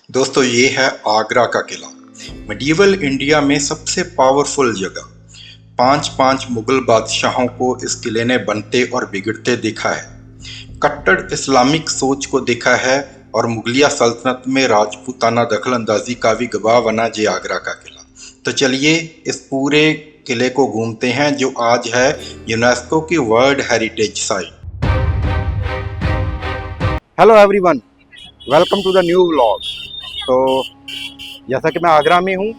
दोस्तों ये है आगरा का किला। मिडिवल इंडिया में सबसे पावरफुल जगह। पांच पांच मुगल बादशाहों को इस किले ने बनते और बिगड़ते देखा है। कट्टर इस्लामिक सोच को देखा है और मुगलिया सल्तनत में राजपूताना दखलंदाजी का भी गवाह बना जे आगरा का किला। तो चलिए इस पूरे किले को घूमते हैं जो आज है यूनेस्को की world heritage site. Hello everyone, welcome to the new vlog. तो जैसा कि मैं आगरा में हूँ,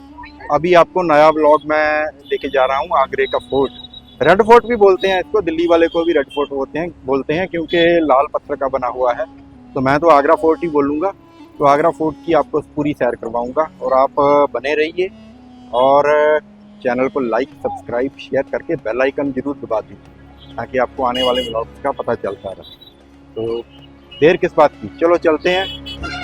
अभी आपको नया व्लॉग मैं लेके जा रहा हूँ आगरे का फोर्ट। रेड फोर्ट भी बोलते हैं इसको, दिल्ली वाले को भी रेड फोर्ट बोलते हैं क्योंकि लाल पत्थर का बना हुआ है। तो मैं तो आगरा फोर्ट ही बोलूँगा। तो आगरा फोर्ट की आपको पूरी सैर करवाऊँगा और आप बने रहिए और चैनल को लाइक, सब्सक्राइब, शेयर करके बेल आइकन जरूर दबा दीजिए ताकि आपको आने वाले व्लॉग्स का पता चलता रहे। तो देर किस बात की, चलो चलते हैं।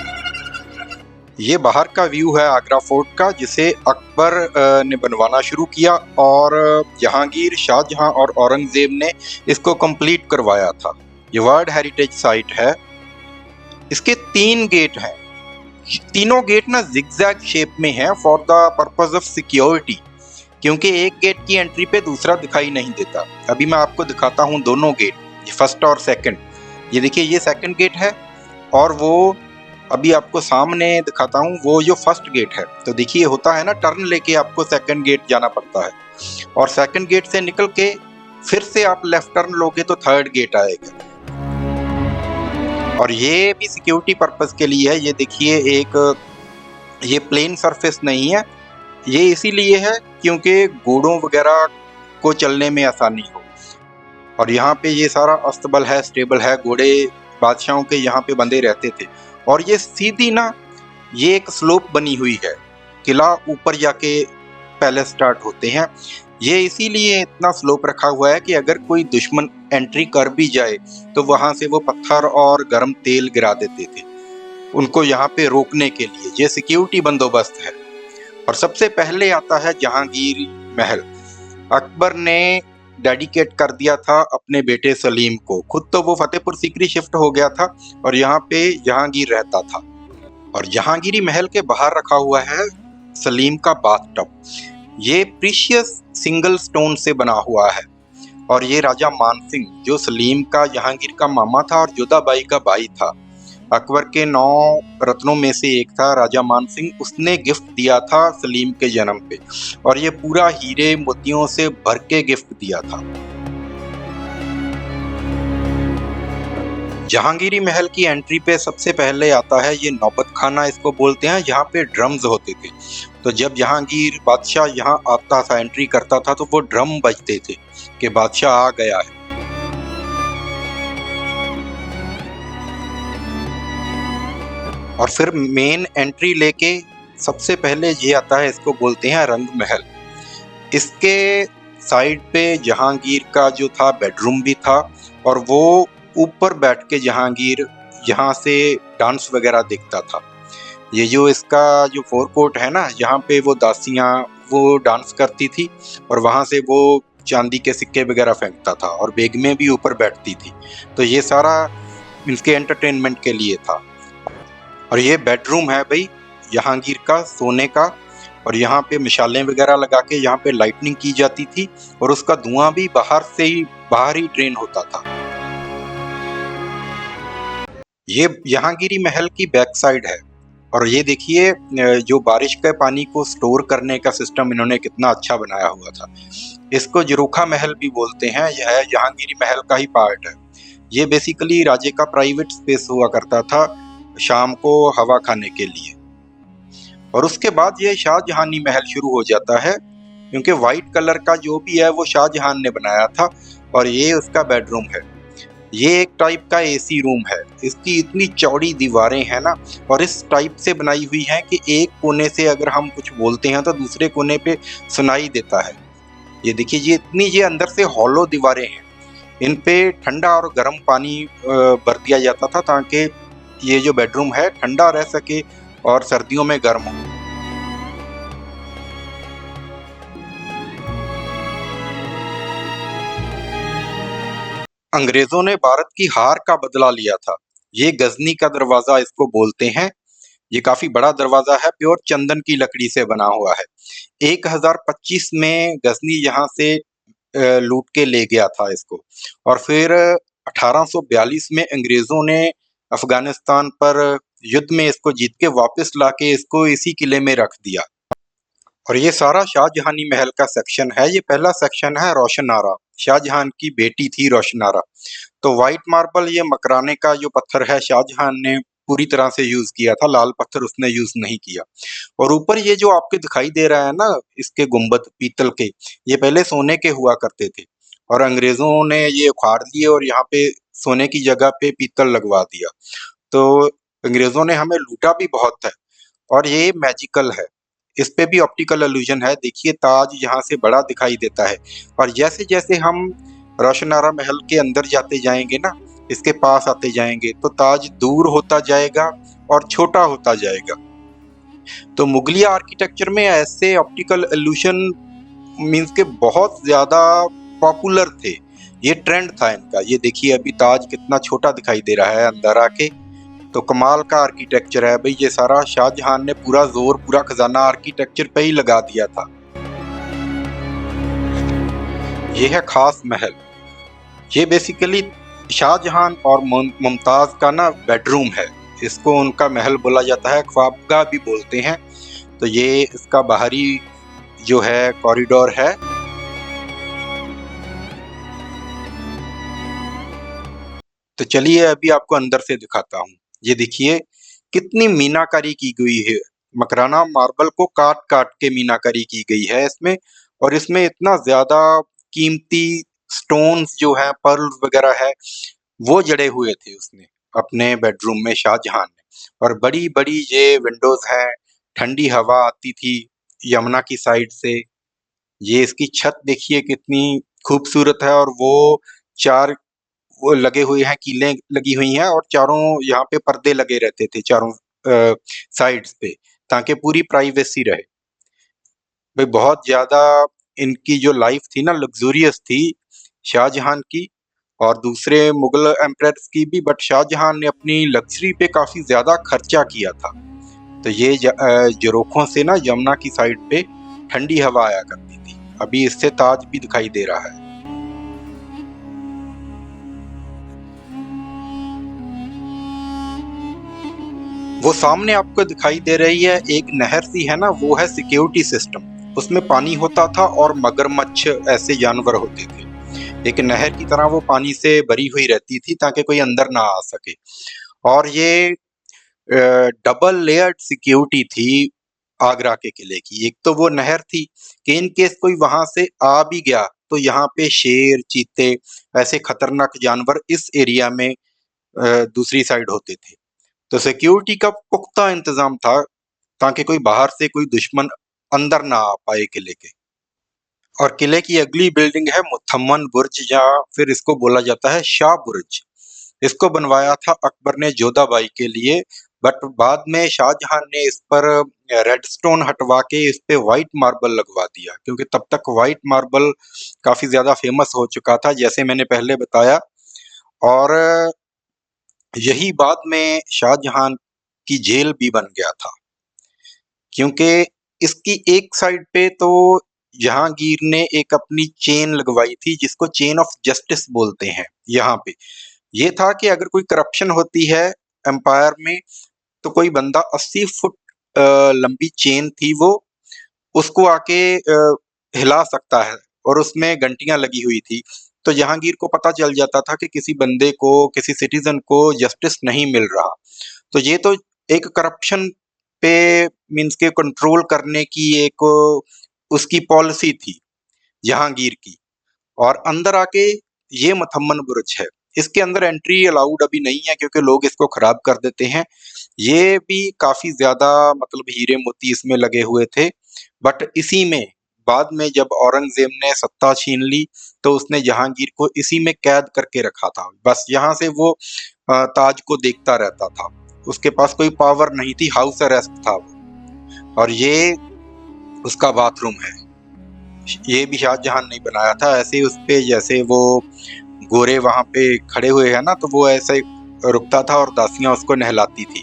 ये बाहर का व्यू है आगरा फोर्ट का, जिसे अकबर ने बनवाना शुरू किया और जहांगीर, शाहजहां और औरंगजेब ने इसको कंप्लीट करवाया था। ये वर्ल्ड हेरिटेज साइट है। इसके 3 गेट हैं। तीनों गेट ना जिगजैग शेप में है for the purpose of security, क्योंकि एक गेट की एंट्री पे दूसरा दिखाई नहीं देता। अभी मैं आपको दिखाता हूँ दोनों गेट, ये फर्स्ट और सेकंड। ये देखिए, ये सेकंड गेट है और वो अभी आपको सामने दिखाता हूँ वो जो फर्स्ट गेट है। तो देखिए होता है ना, टर्न लेके आपको सेकंड गेट जाना पड़ता है और सेकंड गेट से निकल के फिर से आप लेफ्ट टर्न लोगे तो थर्ड गेट आएगा। और ये भी सिक्योरिटी पर्पस के लिए है। ये देखिए, ये प्लेन सरफेस नहीं है, ये इसीलिए है क्योंकि घोड़ों वगैरह को चलने में आसानी हो। और यहाँ पे ये सारा अस्तबल है, स्टेबल है, घोड़े बादशाहों के यहाँ पे बंधे रहते थे। और ये सीधी ना, ये एक स्लोप बनी हुई है, किला ऊपर जाके पहले स्टार्ट होते हैं। ये इसीलिए इतना स्लोप रखा हुआ है कि अगर कोई दुश्मन एंट्री कर भी जाए तो वहां से वो पत्थर और गर्म तेल गिरा देते थे उनको यहाँ पे रोकने के लिए। ये सिक्योरिटी बंदोबस्त है। और सबसे पहले आता है जहांगीर महल। अकबर ने डेडिकेट कर दिया था अपने बेटे सलीम को। खुद तो वो फतेहपुर सीकरी शिफ्ट हो गया था और यहाँ पे जहांगीर रहता था। और जहांगीरी महल के बाहर रखा हुआ है सलीम का बाथटब। ये प्रीशियस सिंगल स्टोन से बना हुआ है। और ये राजा मानसिंह, जो सलीम का, जहांगीर का मामा था और जोधाबाई का भाई था, अकबर के 9 रत्नों में से एक था राजा मानसिंह, उसने गिफ्ट दिया था सलीम के जन्म पे। और ये पूरा हीरे मोतियों से भर के गिफ्ट दिया था। जहांगीरी महल की एंट्री पे सबसे पहले आता है ये नौबत खाना, इसको बोलते हैं। यहाँ पे ड्रम्स होते थे। तो जब जहांगीर बादशाह यहाँ आता था, एंट्री करता था, तो वो ड्रम बजते थे कि बादशाह आ गया है। और फिर मेन एंट्री लेके सबसे पहले ये आता है, इसको बोलते हैं रंग महल। इसके साइड पे जहांगीर का जो था बेडरूम भी था और वो ऊपर बैठ के जहांगीर यहाँ से डांस वगैरह देखता था। ये जो इसका जो फोरकोर्ट है ना, यहाँ पे वो दासियाँ वो डांस करती थी और वहाँ से वो चांदी के सिक्के वगैरह फेंकता था और बेगमें भी ऊपर बैठती थी। तो ये सारा इनके एंटरटेनमेंट के लिए था। और ये बेडरूम है भाई जहांगीर का सोने का। और यहाँ पे मिसालें वगैरह लगा के यहाँ पे लाइटनिंग की जाती थी और उसका धुआं भी बाहर ही ड्रेन होता था। ये जहांगीरी महल की बैक साइड है। और ये देखिए, जो बारिश के पानी को स्टोर करने का सिस्टम इन्होंने कितना अच्छा बनाया हुआ था। इसको जरोखा महल भी बोलते हैं। यह जहांगीरी महल का ही पार्ट है। ये बेसिकली राजे का प्राइवेट स्पेस हुआ करता था शाम को हवा खाने के लिए। और उसके बाद ये शाहजहानी महल शुरू हो जाता है, क्योंकि व्हाइट कलर का जो भी है वो शाहजहां ने बनाया था। और ये उसका बेडरूम है। ये एक टाइप का एसी रूम है। इसकी इतनी चौड़ी दीवारें हैं ना, और इस टाइप से बनाई हुई है कि एक कोने से अगर हम कुछ बोलते हैं तो दूसरे कोने पे सुनाई देता है। ये देखिए, ये अंदर से हॉलो दीवारें हैं। इन पे ठंडा और गर्म पानी भर दिया जाता था ताकि ये जो बेडरूम है ठंडा रह सके और सर्दियों में गर्म हो। अंग्रेजों ने भारत की हार का बदला लिया था। ये गजनी का दरवाजा इसको बोलते हैं। ये काफी बड़ा दरवाजा है, प्योर चंदन की लकड़ी से बना हुआ है। 1025 में गजनी यहाँ से लूट के ले गया था इसको, और फिर 1842 में अंग्रेजों ने अफगानिस्तान पर युद्ध में इसको जीत के वापस लाके इसको इसी किले में रख दिया। और ये सारा शाहजहानी महल का सेक्शन है। ये पहला सेक्शन है रोशनारा, शाहजहां की बेटी थी रोशनारा। तो व्हाइट मार्बल, ये मकराने का जो पत्थर है, शाहजहां ने पूरी तरह से यूज किया था, लाल पत्थर उसने यूज नहीं किया। और ऊपर ये जो आपके दिखाई दे रहा है ना, इसके गुंबद पीतल के, ये पहले सोने के हुआ करते थे, और अंग्रेजों ने ये उखाड़ दिए और यहाँ पे सोने की जगह पे पीतल लगवा दिया। तो अंग्रेजों ने हमें लूटा भी बहुत है। और ये मैजिकल है, इस पे भी ऑप्टिकल इल्यूजन है। देखिए ताज यहाँ से बड़ा दिखाई देता है, और जैसे जैसे हम रोशनारा महल के अंदर जाते जाएंगे ना, इसके पास आते जाएंगे, तो ताज दूर होता जाएगा और छोटा होता जाएगा। तो मुगलिया आर्किटेक्चर में ऐसे ऑप्टिकल इल्यूशन मीन्स के बहुत ज्यादा पॉपुलर थे, ये ट्रेंड था इनका। ये देखिए अभी ताज कितना छोटा दिखाई दे रहा है अंदर आके। तो कमाल का आर्किटेक्चर है भाई, ये सारा शाहजहां ने पूरा जोर, पूरा खजाना आर्किटेक्चर पे ही लगा दिया था। ये है खास महल, ये बेसिकली शाहजहां और मुमताज का ना बेडरूम है। इसको उनका महल बोला जाता है, ख्वाबगाह भी बोलते हैं। तो ये इसका बाहरी जो है कॉरिडोर है। तो चलिए अभी आपको अंदर से दिखाता हूँ। ये देखिए कितनी मीनाकारी की गई है, मकराना मार्बल को काट काट के मीनाकारी की गई है इसमें। और इसमें इतना ज्यादा कीमती स्टोन्स जो है, पर्ल्स वगैरह है, वो जड़े हुए थे उसने अपने बेडरूम में, शाहजहां ने। और बड़ी बड़ी ये विंडोज हैं, ठंडी हवा आती थी यमुना की साइड से। ये इसकी छत देखिए कितनी खूबसूरत है, और वो चार वो लगे हुए हैं, कीलें लगी हुई हैं, और चारों यहाँ पे पर्दे लगे रहते थे चारों साइड्स पे, ताकि पूरी प्राइवेसी रहे। भाई बहुत ज्यादा इनकी जो लाइफ थी ना, लग्जूरियस थी शाहजहां की, और दूसरे मुगल एम्परर्स की भी, बट शाहजहां ने अपनी लग्जरी पे काफी ज्यादा खर्चा किया था। तो ये जरोखों से ना यमुना की साइड पे ठंडी हवा आया करती थी। अभी इससे ताज भी दिखाई दे रहा है। वो सामने आपको दिखाई दे रही है एक नहर सी है ना, वो है सिक्योरिटी सिस्टम। उसमें पानी होता था और मगरमच्छ ऐसे जानवर होते थे। एक नहर की तरह वो पानी से भरी हुई रहती थी ताकि कोई अंदर ना आ सके। और ये डबल लेयर्ड सिक्योरिटी थी आगरा के किले की। एक तो वो नहर थी कि इन केस कोई वहां से आ भी गया तो यहाँ पे शेर, चीते, ऐसे खतरनाक जानवर इस एरिया में दूसरी साइड होते थे। तो सिक्योरिटी का पुख्ता इंतजाम था ताकि कोई बाहर से कोई दुश्मन अंदर ना आ पाए किले के। और किले की अगली बिल्डिंग है मुथम्मन बुर्ज, या फिर इसको बोला जाता है शाह बुर्ज। इसको बनवाया था अकबर ने जोधाबाई के लिए, बट बाद में शाहजहां ने इस पर रेड स्टोन हटवा के इस पे व्हाइट मार्बल लगवा दिया, क्योंकि तब तक व्हाइट मार्बल काफी ज्यादा फेमस हो चुका था, जैसे मैंने पहले बताया। और यही बाद में शाहजहां की जेल भी बन गया था, क्योंकि इसकी एक साइड पे तो जहांगीर ने एक अपनी चेन लगवाई थी, जिसको चेन ऑफ जस्टिस बोलते हैं। यहाँ पे ये था कि अगर कोई करप्शन होती है एम्पायर में, तो कोई बंदा 80 फुट लंबी चेन थी वो, उसको आके हिला सकता है, और उसमें घंटियां लगी हुई थी। तो जहांगीर को पता चल जाता था कि किसी बंदे को, किसी सिटीजन को जस्टिस नहीं मिल रहा। तो ये तो एक करप्शन पे मीन्स के कंट्रोल करने की एक उसकी पॉलिसी थी जहांगीर की। और अंदर आके ये मुथम्मन बुर्ज है, इसके अंदर एंट्री अलाउड अभी नहीं है क्योंकि लोग इसको खराब कर देते हैं। ये भी काफी ज्यादा मतलब हीरे मोती इसमें लगे हुए थे, बट इसी में बाद में जब औरंगजेब ने सत्ता छीन ली तो उसने जहांगीर को इसी में कैद करके रखा था। बस यहाँ से वो ताज को देखता रहता था, उसके पास कोई पावर नहीं थी, हाउस अरेस्ट था वो। और ये उसका बाथरूम है, ये भी शाहजहां ने बनाया था। ऐसे उस पे जैसे वो गोरे वहां पे खड़े हुए हैं ना, तो वो ऐसे रुकता था और दासियां उसको नहलाती थी।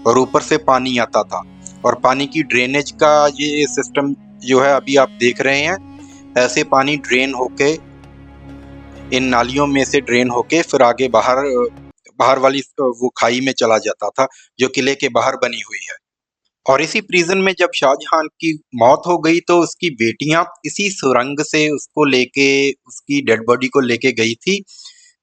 और ऊपर से पानी आता था, और पानी की ड्रेनेज का ये सिस्टम जो है अभी आप देख रहे हैं, ऐसे पानी ड्रेन होके इन नालियों में से ड्रेन होके फिर आगे बाहर बाहर वाली वो खाई में चला जाता था, जो किले के बाहर बनी हुई है। और इसी प्रिजन में जब शाहजहां की मौत हो गई तो उसकी बेटियां इसी सुरंग से उसको लेके, उसकी डेड बॉडी को लेके गई थी।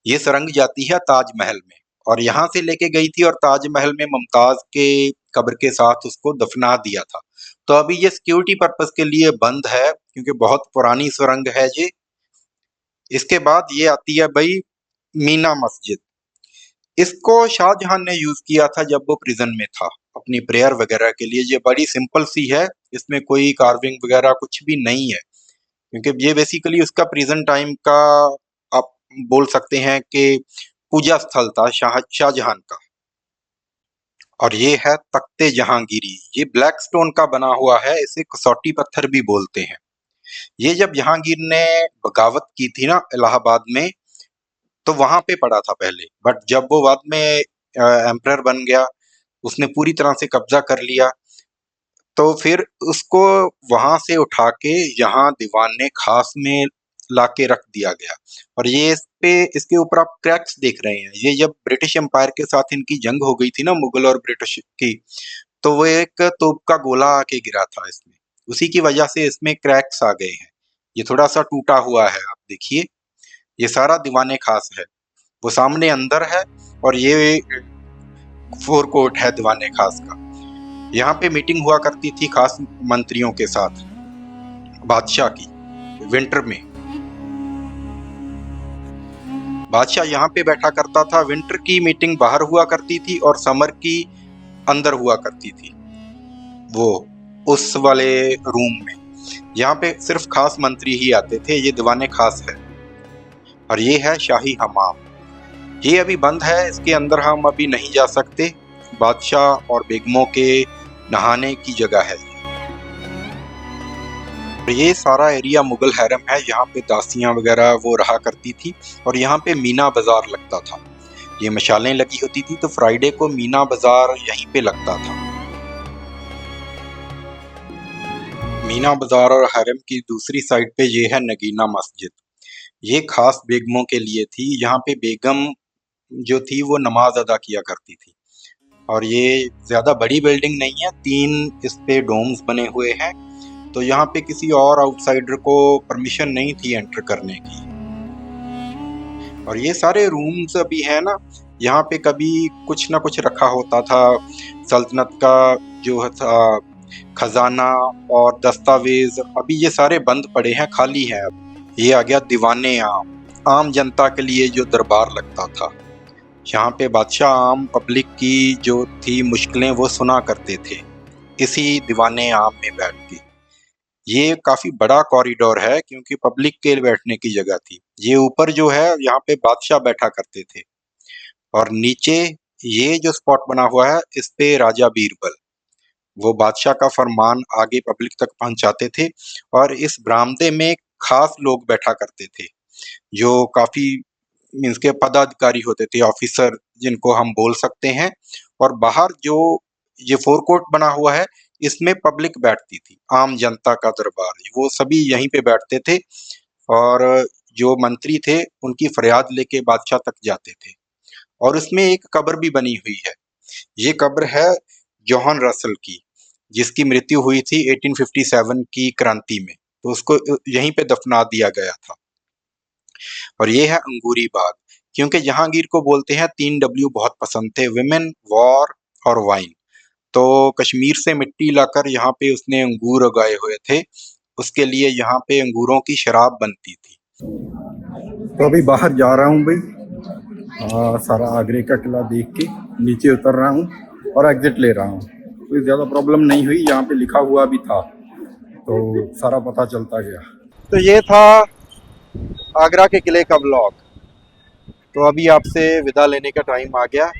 ये सुरंग जाती है ताजमहल में, और यहाँ से लेके गई थी और ताजमहल में मुमताज के कब्र के साथ उसको दफना दिया था। तो अभी ये सिक्योरिटी पर्पस के लिए बंद है, क्योंकि बहुत पुरानी सुरंग है ये। इसके बाद ये आती है भाई मीना मस्जिद। इसको शाहजहां ने यूज किया था जब वो प्रिजन में था, अपनी प्रेयर वगैरह के लिए। ये बड़ी सिंपल सी है, इसमें कोई कार्विंग वगैरह कुछ भी नहीं है, क्योंकि ये बेसिकली उसका प्रिजन टाइम का, आप बोल सकते हैं कि पूजा स्थल था शाहजहां का। और ये है तख्ते जहांगीरी। ये ब्लैक स्टोन का बना हुआ है, इसे कसौटी पत्थर भी बोलते हैं। ये जब जहांगीर ने बगावत की थी ना इलाहाबाद में, तो वहां पे पड़ा था पहले, बट जब वो बाद में एम्परर बन गया, उसने पूरी तरह से कब्जा कर लिया, तो फिर उसको वहां से उठा के यहाँ दीवाने खास में लाके रख दिया गया। और ये इस पे, इसके ऊपर आप क्रैक्स देख रहे हैं। ये जब ब्रिटिश एम्पायर के साथ इनकी जंग हो गई थी ना, मुगल और ब्रिटिश की, तो वो एक तोप का गोला आके गिरा था इसमें, उसी की वजह से इसमें क्रैक्स आ गए हैं। ये थोड़ा सा टूटा हुआ है, आप देखिए। ये सारा दीवाने खास है, वो सामने अंदर है, और ये फोर कोर्ट है दीवाने खास का। यहाँ पे मीटिंग हुआ करती थी खास मंत्रियों के साथ बादशाह की। विंटर में बादशाह यहाँ पे बैठा करता था। विंटर की मीटिंग बाहर हुआ करती थी और समर की अंदर हुआ करती थी, वो उस वाले रूम में। यहाँ पे सिर्फ खास मंत्री ही आते थे। ये दीवाने खास है। और ये है शाही हमाम। ये अभी बंद है, इसके अंदर हम अभी नहीं जा सकते। बादशाह और बेगमों के नहाने की जगह है। ये सारा एरिया मुगल हैरम है, यहाँ पे दासियां वगैरह वो रहा करती थी। और यहाँ पे मीना बाजार लगता था। ये मशालें लगी होती थी, तो फ्राइडे को मीना बाजार यहीं पे लगता था। मीना बाजार और हैरम की दूसरी साइड पे ये है नगीना मस्जिद। ये खास बेगमों के लिए थी। यहाँ पे बेगम जो थी वो नमाज अदा किया करती थी। और ये ज्यादा बड़ी बिल्डिंग नहीं है, 3 इस पे डोम्स बने हुए हैं। तो यहाँ पे किसी और आउटसाइडर को परमिशन नहीं थी एंटर करने की। और ये सारे रूम्स अभी है ना, यहाँ पे कभी कुछ ना कुछ रखा होता था। सल्तनत का जो था खजाना और दस्तावेज, अभी ये सारे बंद पड़े हैं, खाली हैं अब। ये आ गया दीवाने आम जनता के लिए जो दरबार लगता था। यहाँ पे बादशाह आम पब्लिक की जो थी मुश्किलें वो सुना करते थे इसी दीवाने आम में बैठ के। ये काफी बड़ा कॉरिडोर है, क्योंकि पब्लिक के बैठने की जगह थी। ये ऊपर जो है यहाँ पे बादशाह बैठा करते थे, और नीचे ये जो स्पॉट बना हुआ है इस पे राजा बीरबल वो बादशाह का फरमान आगे पब्लिक तक पहुंचाते थे। और इस बरामदे में खास लोग बैठा करते थे, जो काफी मीन्स के पदाधिकारी होते थे, ऑफिसर जिनको हम बोल सकते हैं। और बाहर जो ये फोर कोर्ट बना हुआ है, इसमें पब्लिक बैठती थी, आम जनता का दरबार, वो सभी यहीं पे बैठते थे। और जो मंत्री थे उनकी फरियाद लेके बादशाह तक जाते थे। और उसमें एक कब्र भी बनी हुई है। ये कब्र है जॉन रसल की, जिसकी मृत्यु हुई थी 1857 की क्रांति में, तो उसको यहीं पे दफना दिया गया था। और ये है अंगूरी बाग, क्योंकि जहांगीर को बोलते हैं 3W बहुत पसंद थे, विमेन, वॉर और वाइन। तो कश्मीर से मिट्टी लाकर यहाँ पे उसने अंगूर उगाए हुए थे, उसके लिए यहाँ पे अंगूरों की शराब बनती थी। तो अभी बाहर जा रहा हूँ भाई, सारा आगरे का किला देख के नीचे उतर रहा हूँ और एग्जिट ले रहा हूँ। कोई ज़्यादा प्रॉब्लम नहीं हुई, यहाँ पे लिखा हुआ भी था तो सारा पता चलता गया। तो ये था आगरा के किले का ब्लॉग। तो अभी आपसे विदा लेने का टाइम आ गया।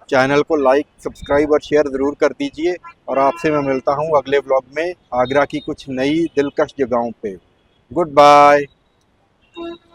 चैनल को लाइक, सब्सक्राइब और शेयर ज़रूर कर दीजिए। और आपसे मैं मिलता हूँ अगले व्लॉग में आगरा की कुछ नई दिलकश जगहों पे। Good bye.